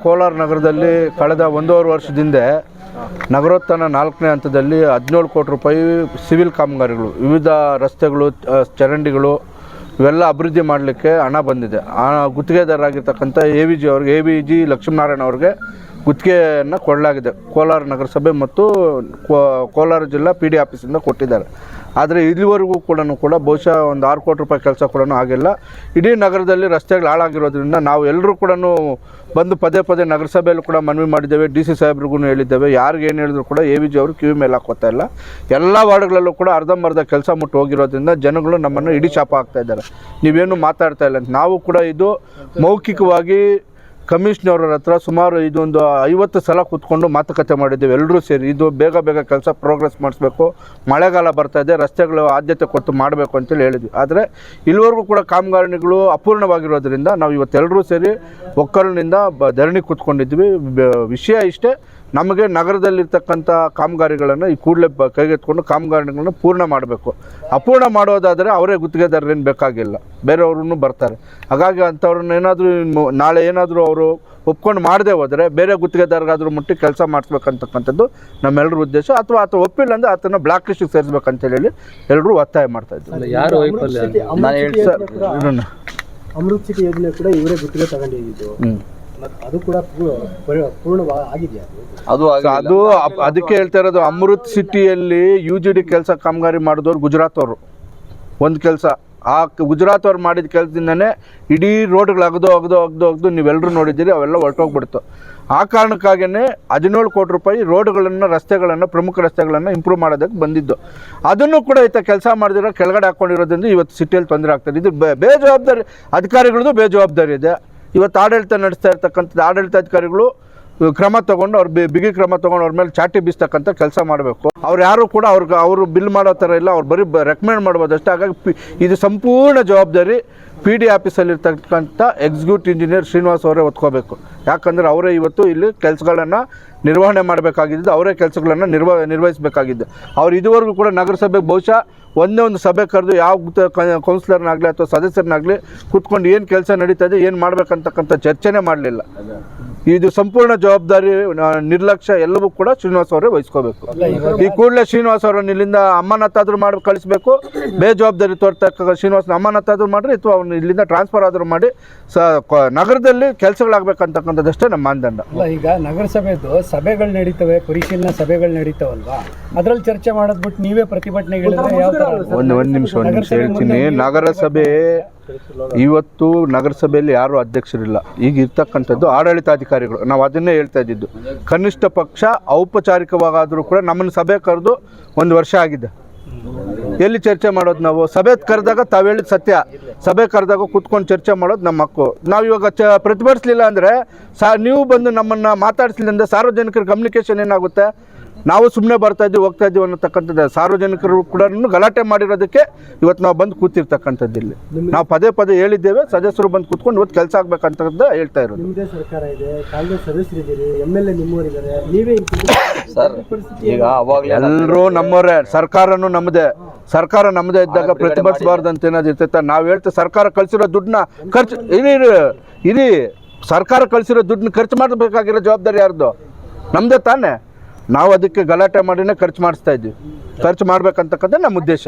ಕೋಲಾರ ನಗರದಲ್ಲಿ ಕಳೆದ 1.5 ವರ್ಷದಿಂದ ನಗರೋತ್ಥಾನ 4ನೇ ಹಂತದಲ್ಲಿ 17 ಕೋಟಿ ರೂಪಾಯಿ ಸಿವಿಲ್ ಕಾಮಗಾರಿಗಳು, ವಿವಿಧ ರಸ್ತೆಗಳು, ಚರಂಡಿಗಳು ಇವೆಲ್ಲ ಅಭಿವೃದ್ಧಿ ಮಾಡಲಿಕ್ಕೆ ಹಣ ಬಂದಿದೆ. ಆ ಗುತ್ತಿಗೆದಾರರಾಗಿರ್ತಕ್ಕಂಥ ಎ.ವಿ.ಜಿ. ಲಕ್ಷ್ಮೀನಾರಾಯಣ ಅವರಿಗೆ ಗುತ್ತಿಗೆಯನ್ನು ಕೊಡಲಾಗಿದೆ. ಕೋಲಾರ ನಗರಸಭೆ ಮತ್ತು ಕೋಲಾರ ಜಿಲ್ಲಾ PD ಆಫೀಸಿಂದ ಕೊಟ್ಟಿದ್ದಾರೆ. ಆದರೆ ಇಲ್ಲಿವರೆಗೂ ಕೂಡ ಬಹುಶಃ ಒಂದು 6 ಕೋಟಿ ರೂಪಾಯಿ ಕೆಲಸ ಕೂಡ ಆಗಿಲ್ಲ. ಇಡೀ ನಗರದಲ್ಲಿ ರಸ್ತೆಗಳು ಹಾಳಾಗಿರೋದ್ರಿಂದ ನಾವು ಎಲ್ಲರೂ ಕೂಡ ಬಂದು ಪದೇ ನಗರಸಭೆಯಲ್ಲೂ ಕೂಡ ಮನವಿ ಮಾಡಿದ್ದೇವೆ. DC ಸಾಹೇಬ್ರಿಗೂ ಹೇಳಿದ್ದೇವೆ. ಯಾರಿಗೆ ಏನು ಹೇಳಿದ್ರು ಕೂಡ ಎ.ವಿ.ಜಿ. ಅವರು ಕಿವಿ ಮೇಲೆ ಹಾಕೋತಾ ಇಲ್ಲ. ಎಲ್ಲ ವಾರ್ಡ್ಗಳಲ್ಲೂ ಕೂಡ ಅರ್ಧಂಬರ್ಧ ಕೆಲಸ ಮುಟ್ಟು ಹೋಗಿರೋದ್ರಿಂದ ಜನಗಳು ನಮ್ಮನ್ನು ಇಡೀ ಶಾಪ ಆಗ್ತಾ ಇದ್ದಾರೆ. ನೀವೇನು ಮಾತಾಡ್ತಾ ಇಲ್ಲ ಅಂತ. ನಾವು ಕೂಡ ಇದು ಮೌಖಿಕವಾಗಿ ಕಮಿಷನರ್ ಹತ್ರ ಸುಮಾರು ಇದೊಂದು 50 ಸಲ ಕೂತ್ಕೊಂಡು ಮಾತುಕತೆ ಮಾಡಿದ್ದೇವೆ ಎಲ್ಲರೂ ಸೇರಿ. ಇದು ಬೇಗ ಕೆಲಸ ಪ್ರೋಗ್ರೆಸ್ ಮಾಡಿಸ್ಬೇಕು, ಮಳೆಗಾಲ ಬರ್ತಾ ಇದೆ, ರಸ್ತೆಗಳು ಆದ್ಯತೆ ಕೊಟ್ಟು ಮಾಡಬೇಕು ಅಂತೇಳಿ ಹೇಳಿದ್ವಿ. ಆದರೆ ಇಲ್ಲಿವರೆಗೂ ಕೂಡ ಕಾಮಗಾರಿಗಳು ಅಪೂರ್ಣವಾಗಿರೋದ್ರಿಂದ ನಾವು ಇವತ್ತೆಲ್ಲರೂ ಸೇರಿ ಒಕ್ಕಲಿನಿಂದ ಧರಣಿ ಕೂತ್ಕೊಂಡಿದ್ವಿ. ವಿಷಯ ಇಷ್ಟೇ, ನಮಗೆ ನಗರದಲ್ಲಿರ್ತಕ್ಕಂಥ ಕಾಮಗಾರಿಗಳನ್ನು ಈ ಕೂಡಲೇ ಕೈಗೆತ್ಕೊಂಡು ಕಾಮಗಾರಿಗಳನ್ನು ಪೂರ್ಣ ಮಾಡಬೇಕು. ಅಪೂರ್ಣ ಮಾಡೋದಾದರೆ ಅವರೇ ಗುತ್ತಿಗೆದಾರರೇನು ಬೇಕಾಗಿಲ್ಲ, ಬೇರೆಯವ್ರೂ ಬರ್ತಾರೆ. ಹಾಗಾಗಿ ಅಂಥವ್ರನ್ನ ಏನಾದರೂ ನಾಳೆ ಏನಾದರೂ ಅವರು ಒಪ್ಕೊಂಡು ಮಾಡದೆ ಹೋದರೆ ಬೇರೆ ಗುತ್ತಿಗೆದಾರರಾದರೂ ಮುಟ್ಟಿ ಕೆಲಸ ಮಾಡಿಸ್ಬೇಕಂತಕ್ಕಂಥದ್ದು ನಮ್ಮೆಲ್ಲರ ಉದ್ದೇಶ. ಅಥವಾ ಒಪ್ಪಿಲ್ಲ ಅಂದರೆ ಆತನ ಬ್ಲಾಕ್ ಲಿಸ್ಟಿಗೆ ಸೇರಿಸ್ಬೇಕಂತೇಳಿ ಎಲ್ಲರೂ ಒತ್ತಾಯ ಮಾಡ್ತಾಯಿದ್ದಾರೆ. ಯಾರು ನಾನು ಹೇಳಿ ಸರ್, ಅಮೃತ್ ಸಿಟಿ ಯೋಜನೆ ಕೂಡ ಇವರೇ ಗುತ್ತಿಗೆ ತಗೊಂಡಿದ್ದು, ಅದು ಕೂಡ ಪೂರ್ಣವಾಗಿದೆಯಾ? ಅದು ಅದಕ್ಕೆ ಹೇಳ್ತಾ ಇರೋದು. ಅಮೃತ್ ಸಿಟಿಯಲ್ಲಿ UGD ಕೆಲಸ ಕಾಮಗಾರಿ ಮಾಡಿದವರು ಗುಜರಾತ್ ಅವರು ಒಂದು ಕೆಲಸ. ಆ ಗುಜರಾತ್ ಅವ್ರು ಮಾಡಿದ ಕೆಲಸದಿಂದನೇ ಇಡೀ ರೋಡ್ಗಳು ಅಗ್ದು ನೀವೆಲ್ಲರೂ ನೋಡಿದ್ದೀರಿ, ಅವೆಲ್ಲ ಹೊರಟೋಗ್ಬಿಡ್ತು. ಆ ಕಾರಣಕ್ಕಾಗಿಯೇ 17 ಕೋಟಿ ರೂಪಾಯಿ ರೋಡ್ಗಳನ್ನು, ರಸ್ತೆಗಳನ್ನು, ಪ್ರಮುಖ ರಸ್ತೆಗಳನ್ನು ಇಂಪ್ರೂವ್ ಮಾಡೋದಕ್ಕೆ ಬಂದಿದ್ದು. ಅದನ್ನು ಕೂಡ ಕೆಲಸ ಮಾಡಿದಿರೋ ಕೆಳಗಡೆ ಹಾಕ್ಕೊಂಡಿರೋದ್ರಿಂದ ಇವತ್ತು ಸಿಟಿಯಲ್ಲಿ ತೊಂದರೆ ಆಗ್ತದೆ. ಇದು ಬೇಜವಾಬ್ದಾರಿ ಅಧಿಕಾರಿಗಳದ್ದು ಬೇಜವಾಬ್ದಾರಿ ಇದೆ. ಇವತ್ತು ಆಡಳಿತ ನಡೆಸ್ತಾ ಇರ್ತಕ್ಕಂಥದ್ದು ಆಡಳಿತಾಧಿಕಾರಿಗಳು ಕ್ರಮ ತೊಗೊಂಡು ಬಿಗಿ ಕ್ರಮ ತೊಗೊಂಡು ಅವ್ರ ಮೇಲೆ ಚಾಟಿ ಬೀಸ್ತಕ್ಕಂಥ ಕೆಲಸ ಮಾಡಬೇಕು. ಅವ್ರು ಯಾರು ಕೂಡ ಅವರು ಬಿಲ್ ಮಾಡೋ ಥರ ಇಲ್ಲ, ಅವ್ರು ಬರೀ ರೆಕಮೆಂಡ್ ಮಾಡ್ಬೋದು ಅಷ್ಟೇ. ಹಾಗಾಗಿ ಇದು ಸಂಪೂರ್ಣ ಜವಾಬ್ದಾರಿ PD ಆಫೀಸಲ್ಲಿರ್ತಕ್ಕಂಥ ಎಕ್ಸಿಕ್ಯೂಟಿವ್ ಇಂಜಿನಿಯರ್ ಶ್ರೀನಿವಾಸ್ ಅವರೇ ಹೊತ್ಕೋಬೇಕು. ಯಾಕಂದರೆ ಅವರೇ ಇವತ್ತು ಇಲ್ಲಿ ಕೆಲಸಗಳನ್ನು ನಿರ್ವಹಣೆ ಮಾಡಬೇಕಾಗಿದ್ದು, ಅವರೇ ಕೆಲಸಗಳನ್ನು ನಿರ್ವಹಿಸಬೇಕಾಗಿದ್ದು. ಅವ್ರು ಇದುವರೆಗೂ ಕೂಡ ನಗರಸಭೆಗೆ ಬಹುಶಃ ಒಂದೇ ಒಂದು ಸಭೆ ಕರೆದು ಯಾವ ಕೌನ್ಸಿಲರ್ನಾಗಲಿ ಅಥವಾ ಸದಸ್ಯರನ್ನಾಗಲಿ ಕೂತ್ಕೊಂಡು ಏನು ಕೆಲಸ ನಡೀತದೆ, ಏನು ಮಾಡಬೇಕಂತಕ್ಕಂಥ ಚರ್ಚೆನೇ ಮಾಡಲಿಲ್ಲ. ಇದು ಸಂಪೂರ್ಣ ಜವಾಬ್ದಾರಿ, ನಿರ್ಲಕ್ಷ್ಯ ಎಲ್ಲವೂ ಕೂಡ ಶ್ರೀನಿವಾಸ್ ಅವರೇ ವಹಿಸ್ಕೋಬೇಕು. ಈ ಕೂಡಲೇ ಶ್ರೀನಿವಾಸ್ ಅವರನ್ನು ಇಲ್ಲಿಂದ ಅಮಾನತಾದರೂ ಮಾಡಿ ಕಳಿಸ್ಬೇಕು. ಬೇಜವಾಬ್ದಾರಿ ತೋರ್ತಕ್ಕ ಶ್ರೀನಿವಾಸನ ಅಮಾನತಾದರೂ ಮಾಡಿರಿ ಅಥವಾ ಅವ್ನು ಇಲ್ಲಿಂದ ಟ್ರಾನ್ಸ್ಫರ್ ಆದರೂ ಮಾಡಿ ನಗರದಲ್ಲಿ ಕೆಲಸಗಳಾಗಬೇಕಂತಕ್ಕಂಥದ್ದಷ್ಟೇ ನಮ್ಮ ಮಾನದಂಡ. ಈಗ ನಗರಸಭೆದು ಸಭೆಗಳು ನಡೀತವೆ, ಪರಿಶೀಲನಾ ಸಭೆಗಳು ನಡೀತಾವಲ್ವಾ, ಅದರಲ್ಲಿ ಚರ್ಚೆ ಮಾಡೋದ್ಬಿಟ್ಟು ನೀವೇ ಪ್ರತಿಭಟನೆಗಳಿದ್ರೆ ಯಾವ ಥರ? ಒಂದು ನಿಮಿಷ ಹೇಳ್ತೀನಿ. ನಗರಸಭೆ ಇವತ್ತು ನಗರಸಭೆಯಲ್ಲಿ ಯಾರೂ ಅಧ್ಯಕ್ಷರಿಲ್ಲ. ಈಗ ಇರ್ತಕ್ಕಂಥದ್ದು ಆಡಳಿತಾಧಿಕಾರಿಗಳು. ನಾವು ಅದನ್ನೇ ಹೇಳ್ತಾ ಇದ್ದಿದ್ದು. ಕನಿಷ್ಠ ಪಕ್ಷ ಔಪಚಾರಿಕವಾಗಾದರೂ ಕೂಡ ನಮ್ಮನ್ನು ಸಭೆ ಕರೆದು 1 ವರ್ಷ ಆಗಿದೆ. ಎಲ್ಲಿ ಚರ್ಚೆ ಮಾಡೋದು? ನಾವು ಸಭೆ ಕರೆದಾಗ ತಾವು ಹೇಳಿದ ಸತ್ಯ, ಸಭೆ ಕರೆದಾಗ ಕೂತ್ಕೊಂಡು ಚರ್ಚೆ ಮಾಡೋದು ನಮ್ಮ ಹಕ್ಕು. ನಾವು ಇವಾಗ ಪ್ರತಿಭಟಿಸಲಿಲ್ಲ ಅಂದರೆ ನೀವು ಬಂದು ನಮ್ಮನ್ನು ಮಾತಾಡಿಸಲಿಲ್ಲ ಅಂದರೆ ಸಾರ್ವಜನಿಕರ ಕಮ್ಯುನಿಕೇಷನ್ ಏನಾಗುತ್ತೆ? ನಾವು ಸುಮ್ಮನೆ ಬರ್ತಾಯಿದ್ದೀವಿ ಹೋಗ್ತಾ ಇದ್ದೀವಿ ಅನ್ನತಕ್ಕಂಥದ್ದು. ಸಾರ್ವಜನಿಕರು ಕೂಡ ಗಲಾಟೆ ಮಾಡಿರೋದಕ್ಕೆ ಇವತ್ತು ನಾವು ಬಂದು ಕೂತಿರ್ತಕ್ಕಂಥದ್ದು. ಇಲ್ಲಿ ನಾವು ಪದೇ ಹೇಳಿದ್ದೇವೆ, ಸದಸ್ಯರು ಬಂದು ಕೂತ್ಕೊಂಡು ಇವತ್ತು ಕೆಲಸ ಆಗ್ಬೇಕಂತ ಹೇಳ್ತಾ ಇರೋದು. ನಿಮ್ಮದೇ ಸರ್ಕಾರ ಇದೆ, ಕಾಂಗ್ರೆಸ್ ಸದಸ್ಯರಿದ್ದೀರಿ, MLA ನಿಮ್ಮವರಿದ್ದಾರೆ, ನೀವೇ ಸರ್ ಈಗ ಎಲ್ಲರೂ ನಮ್ಮವರೇ, ಸರ್ಕಾರನೂ ನಮ್ಮದೇ. ಸರ್ಕಾರ ನಮ್ಮದೇ ಇದ್ದಾಗ ಪ್ರತಿಭಟಿಸಬಾರ್ದು ಅಂತ ಏನಾದ್ರು ಇರ್ತೈತೆ? ನಾವು ಹೇಳ್ತೇವೆ ಸರ್ಕಾರ ಕಳಿಸಿರೋ ದುಡ್ಡನ್ನ ಖರ್ಚು ಇರಿ ಸರ್ಕಾರ ಕಳಿಸಿರೋ ದುಡ್ಡನ್ನ ಖರ್ಚು ಮಾಡಬೇಕಾಗಿರೋ ಜವಾಬ್ದಾರಿ ಯಾರ್ದು? ನಮ್ಮದೇ ತಾನೇ. ನಾವು ಅದಕ್ಕೆ ಗಲಾಟೆ ಮಾಡಿನೇ ಖರ್ಚು ಮಾಡಿಸ್ತಾ ಇದ್ದೀವಿ. ಖರ್ಚು ಮಾಡ್ಬೇಕಂತಕ್ಕಂಥ ನಮ್ಮ ಉದ್ದೇಶ.